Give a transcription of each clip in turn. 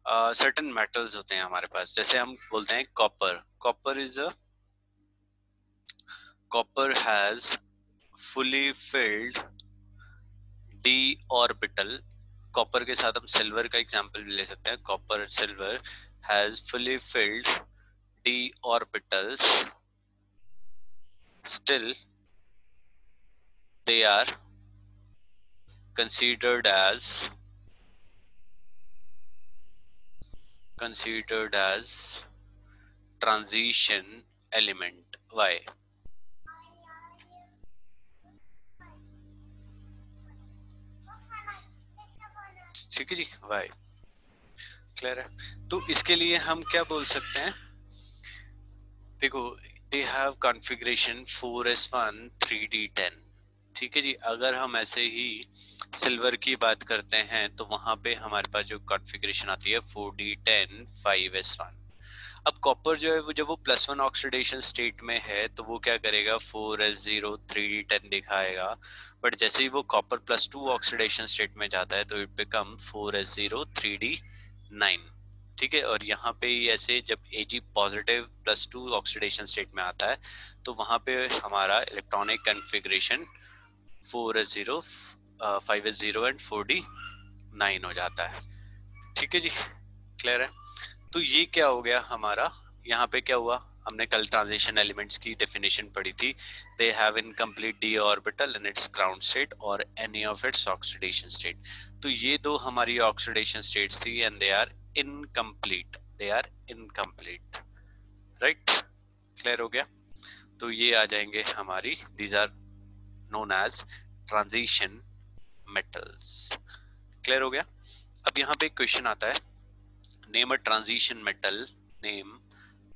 Certain metals होते हैं हमारे पास, जैसे हम बोलते हैं copper. Copper has fully filled D orbital. Copper के साथ हम सिल्वर का एग्जांपल भी ले सकते हैं. Copper silver has fully filled D orbitals, still they are considered as transition element. Why? ठीक है जी, why? क्लियर है. तो इसके लिए हम क्या बोल सकते हैं? देखो, they have configuration 4s1 3d10. ठीक है जी. अगर हम ऐसे ही सिल्वर की बात करते हैं तो वहां पे हमारे पास जो कॉन्फ़िगरेशन आती है 4d10 5s1. अब कॉपर जो है वो जब वो +1 ऑक्सीडेशन स्टेट में है तो वो क्या करेगा, 4s0 3d10 दिखाएगा. बट जैसे ही वो कॉपर +2 ऑक्सीडेशन स्टेट में जाता है तो इट बिकम 4s0 3d9. ठीक है. और यहाँ पे ऐसे जब Ag पॉजिटिव +2 ऑक्सीडेशन स्टेट में आता है तो वहां पे हमारा electronic configuration 4s0 5s0 and 4d9 हो जाता है. ठीक है जी, क्लियर है. तो ये क्या हो गया हमारा, यहाँ पे क्या हुआ, हमने कल ट्रांजिशन एलिमेंट्स की डेफिनेशन पढ़ी थी. They have incomplete D orbital in its ground state और any of its oxidation state. तो ये दो हमारी ऑक्सीडेशन स्टेट्स थी and they are incomplete. Right, clear हो गया. तो ये आ जाएंगे हमारी, these are known as transition metals. Clear हो गया. अब यहाँ पे एक क्वेश्चन आता है, name a transition metal, name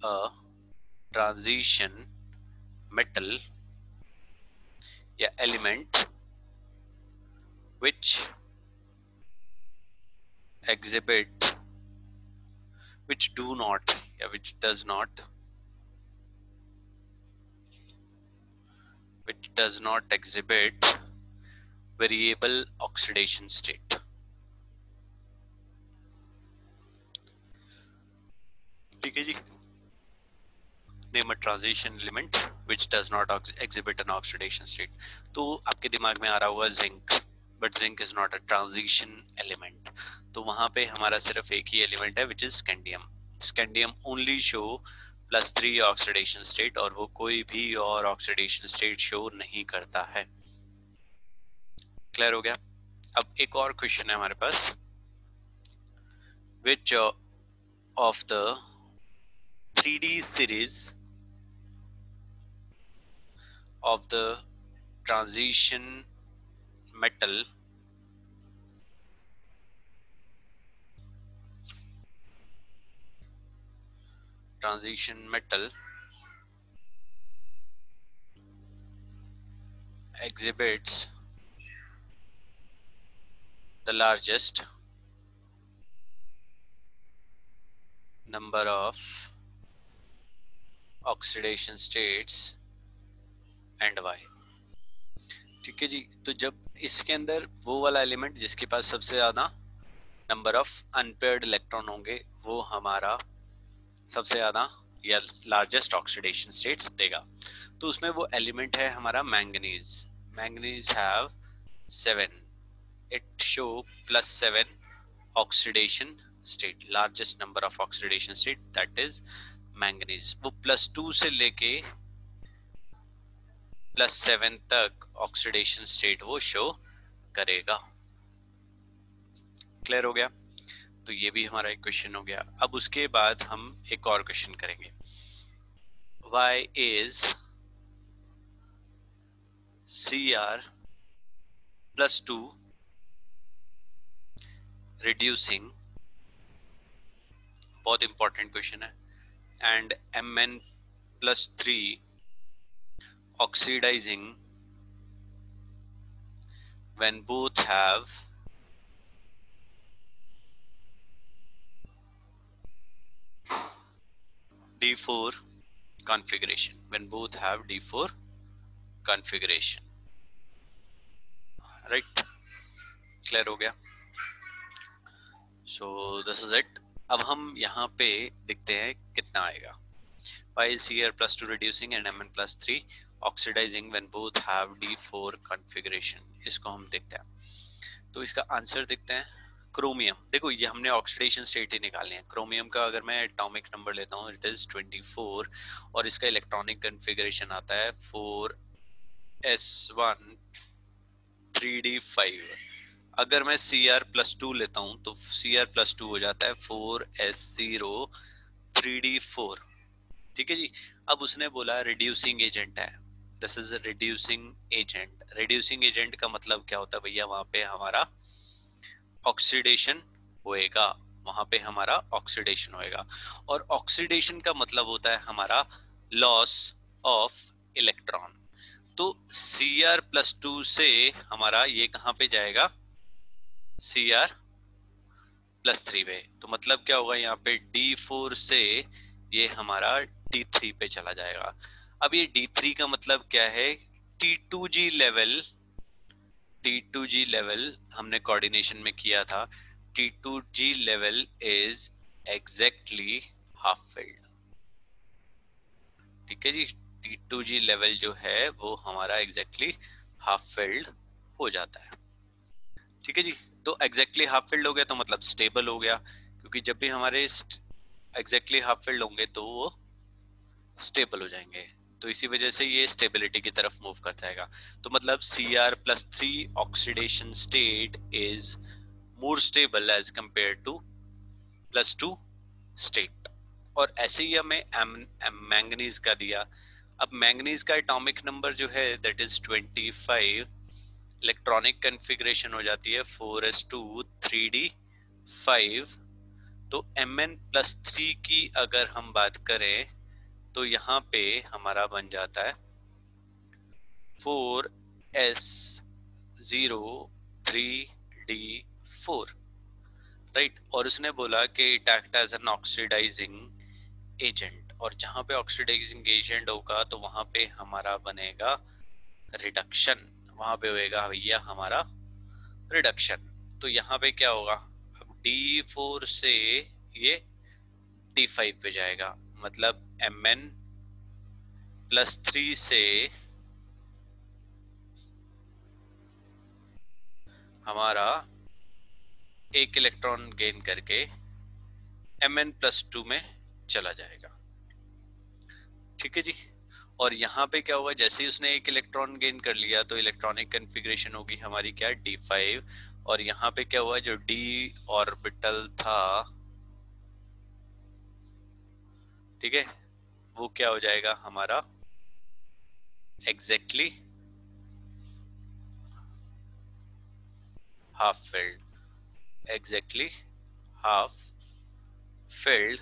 a transition metal या element which exhibit, which do not या which does not exhibit variable oxidation state. ठीक है जी. Name a transition element which does not exhibit an oxidation state. तो आपके दिमाग में आ रहा होगा zinc, but zinc is not a transition element. तो वहां पे हमारा सिर्फ एक ही एलिमेंट है which is scandium. Scandium only show +3 oxidation state और वो कोई भी और ऑक्सीडेशन स्टेट शो नहीं करता है. क्लियर हो गया. अब एक और क्वेश्चन है हमारे पास, which of the 3D series of the transition metal exhibits the largest number of oxidation states and why. ठीक है जी. तो जब इसके अंदर वो वाला एलिमेंट जिसके पास सबसे ज्यादा नंबर ऑफ अनपेयर्ड इलेक्ट्रॉन होंगे वो हमारा सबसे ज्यादा या लार्जेस्ट ऑक्सीडेशन स्टेट्स देगा. तो उसमें वो एलिमेंट है हमारा manganese. Manganese have 7, it show +7 oxidation state, largest number of oxidation state, that is manganese. वो +2 से लेके +7 तक ऑक्सीडेशन स्टेट वो शो करेगा. क्लियर हो गया. तो ये भी हमारा एक क्वेश्चन हो गया. अब उसके बाद हम एक और क्वेश्चन करेंगे. Why is Cr+2 reducing, बहुत इंपॉर्टेंट क्वेश्चन है, and Mn+3 oxidizing when both have D4 configuration. Right, clear हो गया. So this is it. अब हम यहाँ पे देखते हैं कितना आएगा। Why is Cr+2 reducing and Mn+3 oxidizing when both have D4 configuration? इसको हम देखते हैं। तो इसका आंसर देखते हैं। क्रोमियम, देखो ये हमने ऑक्सीडेशन स्टेट ही निकालनी है। क्रोमियम का अगर मैं एटॉमिक नंबर लेता हूँ इट इज 24 और इसका इलेक्ट्रॉनिक कन्फिगरेशन आता है 4s1 3d5। अगर मैं Cr+2 लेता हूँ तो Cr+2 हो जाता है 4s0 3d4। ठीक है जी। अब उसने बोला रिड्यूसिंग एजेंट है, this is reducing agent. Reducing agent का मतलब क्या होता है भैया, वहां पे हमारा ऑक्सीडेशन होएगा, वहां पे हमारा ऑक्सीडेशन होएगा। और ऑक्सीडेशन का मतलब होता है हमारा लॉस ऑफ इलेक्ट्रॉन। तो Cr+2 से हमारा ये कहां पे जाएगा, Cr+3 पे। तो मतलब क्या होगा यहाँ पे D4 से ये हमारा D3 पे चला जाएगा। अब ये D3 का मतलब क्या है, T2G लेवल हमने कोऑर्डिनेशन में किया था। T2G level is exactly half filled. ठीक है जी, T2G लेवल जो है वो हमारा एग्जैक्टली हाफ फिल्ड हो जाता है। ठीक है जी। तो एग्जैक्टली हाफ फिल्ड हो गया तो मतलब स्टेबल हो गया, क्योंकि जब भी हमारे एग्जैक्टली हाफ फिल्ड होंगे तो वो स्टेबल हो जाएंगे। तो इसी वजह से ये स्टेबिलिटी की तरफ मूव करता है। तो मतलब Cr+3 oxidation state is more stable as compare to +2 state. और ऐसे ही हमें मैंगनीज का दिया। अब मैंगनीज का एटॉमिक नंबर जो है दैट इज 25, इलेक्ट्रॉनिक कन्फिग्रेशन हो जाती है 4s2 3d5। तो Mn+3 की अगर हम बात करें तो यहाँ पे हमारा बन जाता है 4s0 3d4, राइट। और उसने बोला कि it act as an oxidising agent, और जहां पे ऑक्सीडाइजिंग एजेंट होगा तो वहां पे हमारा बनेगा रिडक्शन, वहां पे होएगा भैया हमारा रिडक्शन। तो यहाँ पे क्या होगा, अब D4 से ये D5 पे जाएगा, मतलब Mn+3 से हमारा एक इलेक्ट्रॉन गेन करके Mn+2 में चला जाएगा। ठीक है जी। और यहाँ पे क्या होगा, जैसे ही उसने एक इलेक्ट्रॉन गेन कर लिया तो इलेक्ट्रॉनिक कन्फिग्रेशन होगी हमारी क्या, D5। और यहाँ पे क्या हुआ, जो d ऑर्बिटल था, ठीक है, वो क्या हो जाएगा हमारा exactly half filled, exactly half filled,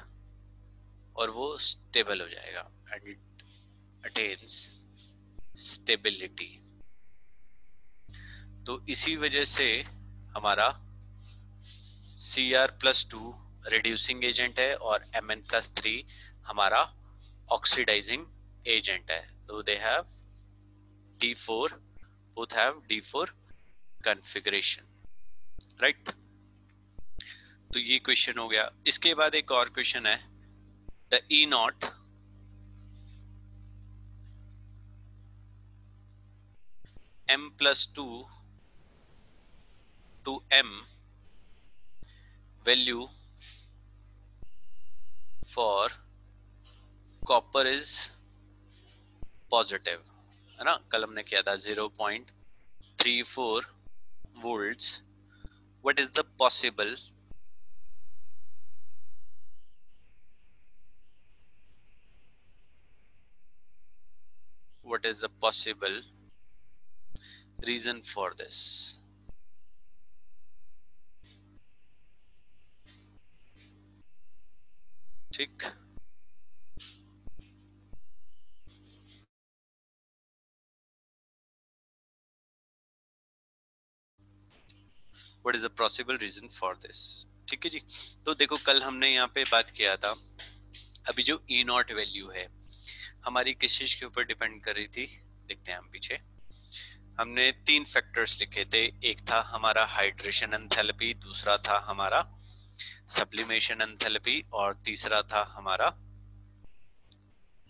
और वो स्टेबल हो जाएगा एंड इट अटेन्स स्टेबिलिटी। तो इसी वजह से हमारा Cr+2 रिड्यूसिंग एजेंट है और Mn+3 हमारा ऑक्सीडाइजिंग एजेंट है। तो they have D4, both have D4 configuration, right. तो ये क्वेश्चन हो गया। इसके बाद एक और क्वेश्चन है, the E0 M+2 to M value for copper is positive, है ना, कल हमने किया था 0.34 volts। what is the possible reason for this? ठीक, what is the possible reason for this? ठीक है जी। तो देखो कल हमने यहाँ पे बात किया था, अभी जो E0 वैल्यू है हमारी किस चीज के ऊपर डिपेंड कर रही थी, देखते हैं हम पीछे। हमने 3 फैक्टर्स लिखे थे, एक था हमारा हाइड्रेशन एंथैल्पी, दूसरा था हमारा सब्लिमेशन एंथैल्पी, और तीसरा था हमारा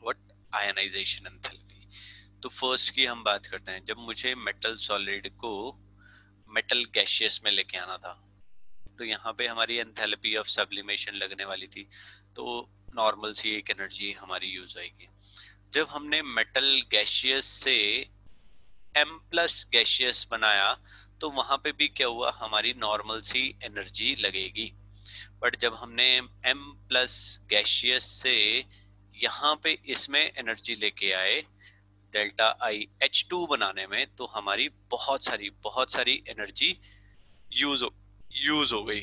व्हाट, आयनाइजेशन एंथैल्पी। तो फर्स्ट की हम बात करते हैं। जब मुझे मेटल सॉलिड को मेटल गैशियस में लेके आना था, तो यहाँ पे हमारी एंथैल्पी ऑफ सब्लिमेशन लगने वाली थी, तो नॉर्मल सी एक एनर्जी हमारी यूज आएगी। जब हमने मेटल गैशियस से M प्लस गैशियस बनाया, तो वहां पे भी क्या हुआ, हमारी नॉर्मल सी एनर्जी लगेगी। बट जब हमने M प्लस गैशियस से यहाँ पे इसमें एनर्जी लेके आए डेल्टा आई H2 बनाने में, तो हमारी बहुत सारी एनर्जी यूज हो यूज हो गई।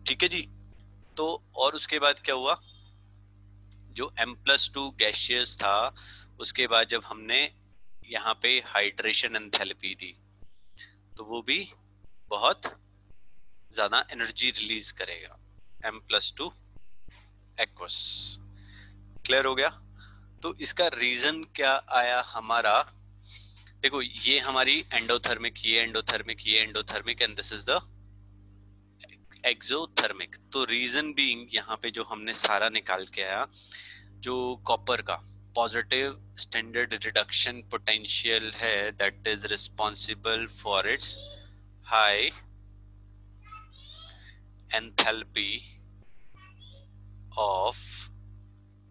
ठीक है जी। तो और उसके बाद क्या हुआ, जो M+2 गैशियस था, उसके बाद जब हमने यहाँ पे हाइड्रेशन एंथैल्पी दी, तो वो भी बहुत ज्यादा एनर्जी रिलीज करेगा। M+2 aqueous. क्लियर हो गया। तो इसका रीजन क्या आया हमारा, देखो ये हमारी एंडोथर्मिक, ये एंडोथर्मिक, ये endothermic, and this is the exothermic. तो रीजन बीइंग यहाँ पे जो हमने सारा निकाल के आया, जो कॉपर का पॉजिटिव स्टैंडर्ड रिडक्शन पोटेंशियल है, that is responsible for its high enthalpy of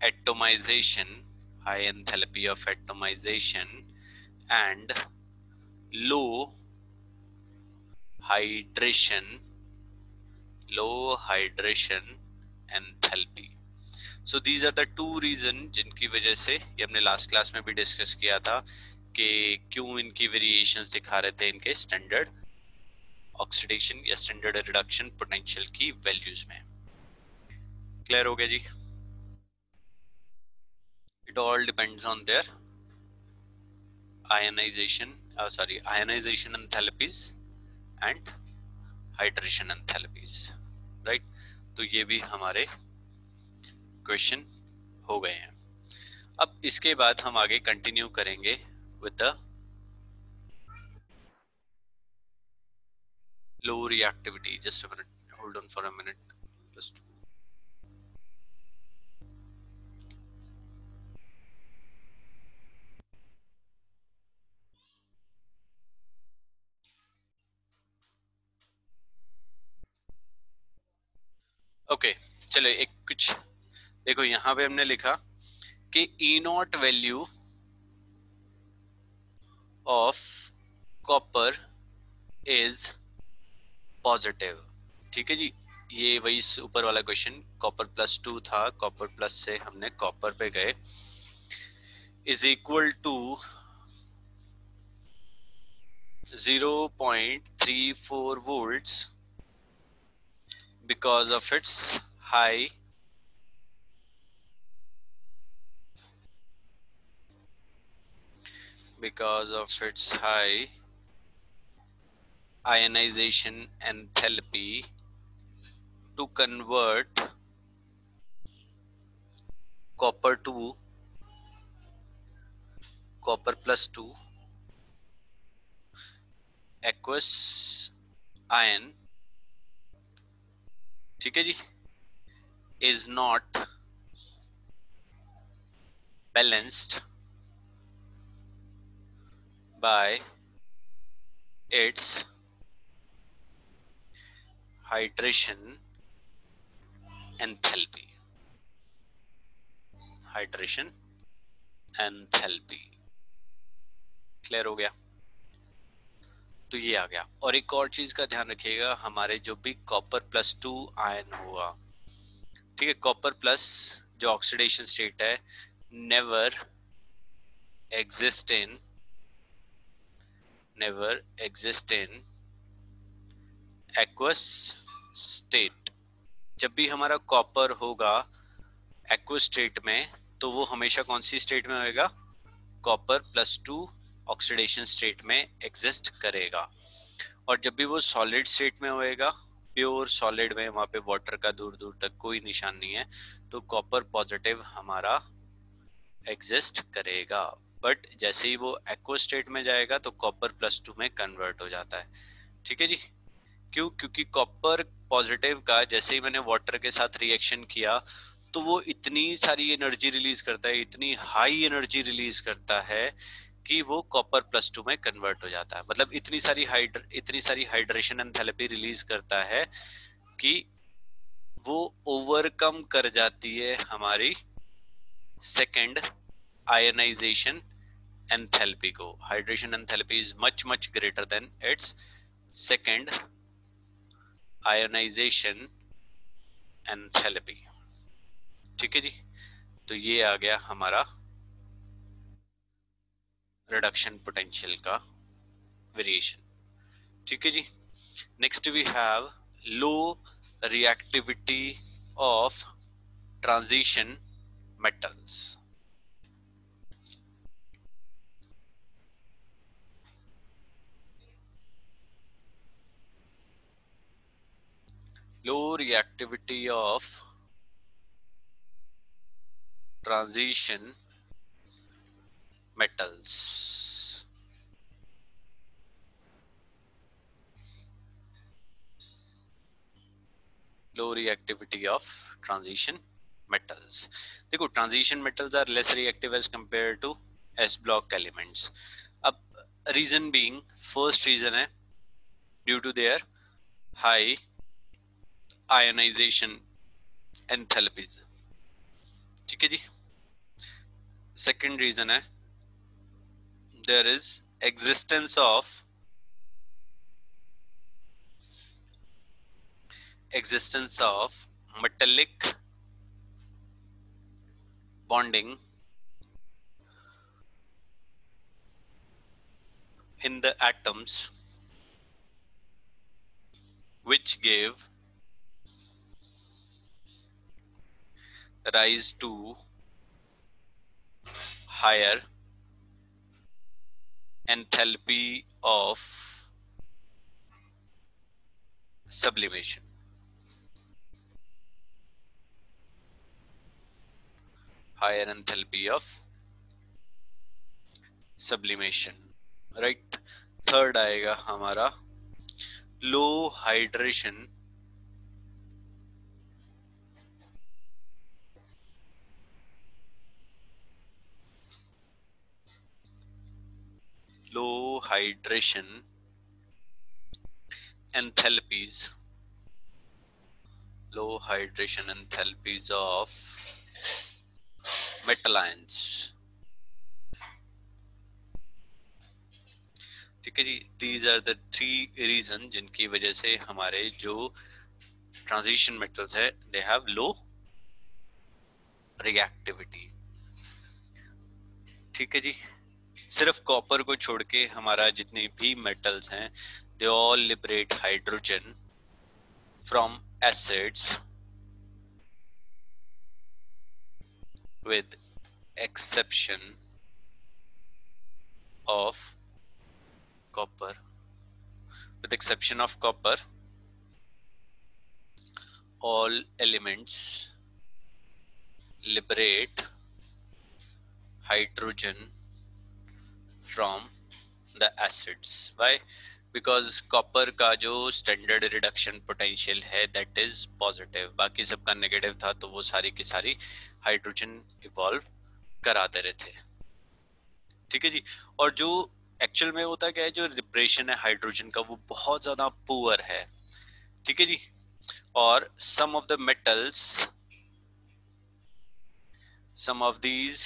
atomization, high enthalpy of atomization and low hydration enthalpy. So these are the two reason जिनकी वजह से, ये हमने लास्ट क्लास में भी डिस्कस किया था कि क्यों इनकी वेरिएशंस दिखा रहे थे इनके स्टैंडर्ड ऑक्सीडेशन या स्टैंडर्ड रिडक्शन पोटेंशियल की वैल्यूज में। क्लियर हो गया जी। It all depends on their ionization enthalpies and hydration enthalpies, राइट। तो ये भी हमारे क्वेश्चन हो गए हैं। अब इसके बाद हम आगे कंटिन्यू करेंगे with the low reactivity. Just a minute, hold on for a minute. Just okay. चलो एक कुछ देखो, यहाँ पे हमने लिखा कि E naught value of copper is positive. ठीक है जी। ये वही ऊपर वाला क्वेश्चन, कॉपर+2 था, कॉपर प्लस से हमने कॉपर पे गए, is equal to 0.34 volts because of its high ionization enthalpy to convert copper+2 aqueous ion, ठीक है जी, is not balanced by its hydration enthalpy। Clear हो गया। तो ये आ गया। और एक और चीज का ध्यान रखिएगा, हमारे जो भी copper+2 आयन हुआ, ठीक है, कॉपर प्लस जो ऑक्सीडेशन स्टेट है, never exist in aqueous state. जब भी हमारा कॉपर होगा एक्वस स्टेट में, तो वो हमेशा कौन सी स्टेट में होएगा, copper+2 ऑक्सीडेशन स्टेट में एग्जिस्ट करेगा। और जब भी वो सॉलिड स्टेट में होएगा, प्योर सॉलिड में, वहां पे वाटर का दूर दूर तक कोई निशान नहीं है, तो कॉपर पॉजिटिव हमारा एग्जिस्ट करेगा। बट जैसे ही वो एक्वस स्टेट में जाएगा, तो copper+2 में कन्वर्ट हो जाता है। ठीक है जी। क्यों? क्योंकि कॉपर पॉजिटिव का जैसे ही मैंने वाटर के साथ रिएक्शन किया तो वो इतनी सारी एनर्जी रिलीज करता है, इतनी हाई एनर्जी रिलीज करता है कि वो कॉपर +2 में कन्वर्ट हो जाता है। मतलब इतनी सारी हाइड्रेशन एंथैल्पी रिलीज करता है कि वो ओवरकम कर जाती है हमारी सेकेंड आयनाइजेशन एंथैल्पी को। Hydration enthalpy is much greater than its second ionisation enthalpy. ठीक है जी, तो ये आ गया हमारा रिडक्शन पोटेंशियल का वेरिएशन। ठीक है जी, next we have low reactivity of transition metals. Low reactivity of transition metals। low reactivity of transition metals। देखो, transition metals are less reactive as compared to s block elements। अब reason being, first reason है due to their high ionization enthalpies। ठीक है जी, second reason है there is existence of metallic bonding in the atoms which gave rise to higher enthalpy of sublimation। higher enthalpy of sublimation, right। Third आएगा हमारा लो hydration enthalpies of metal ions। ठीक है जी, these are the three reason जिनकी वजह से हमारे जो transition metals है they have low reactivity। ठीक है जी, सिर्फ कॉपर को छोड़ के हमारा जितने भी मेटल्स हैं they all liberate hydrogen from acids with exception of copper। with exception of copper, all elements liberate hydrogen from the acids। Why? Because copper का जो स्टैंडर्ड रिडक्शन पोटेंशियल है दैट इज पॉजिटिव, बाकी सबका negative था, तो वो सारी की सारी हाइड्रोजन इवॉल्व करा दे रहे थे। ठीक है जी, और जो एक्चुअल में होता क्या है, जो लिबरेशन है हाइड्रोजन का वो बहुत ज्यादा पुअर है। ठीक है जी, और some of these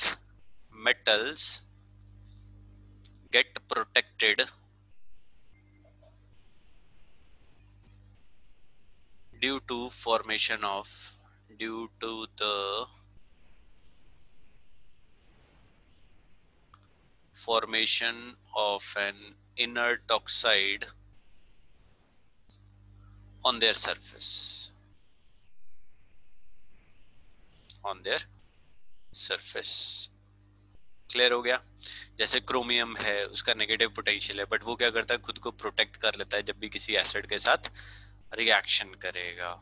metals get protected due to the formation of an inert oxide on their surface। Clear हो गया? जैसे क्रोमियम है, उसका नेगेटिव पोटेंशियल है, बट वो क्या करता है, खुद को प्रोटेक्ट कर लेता है जब भी किसी एसिड के साथ रिएक्शन करेगा।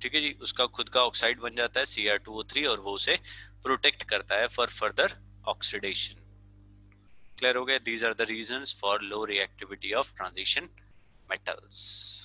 ठीक है जी, उसका खुद का ऑक्साइड बन जाता है Cr2O3 और वो उसे प्रोटेक्ट करता है फॉर फर्दर ऑक्सीडेशन। क्लियर हो गया? These are the reasons for low reactivity of transition metals.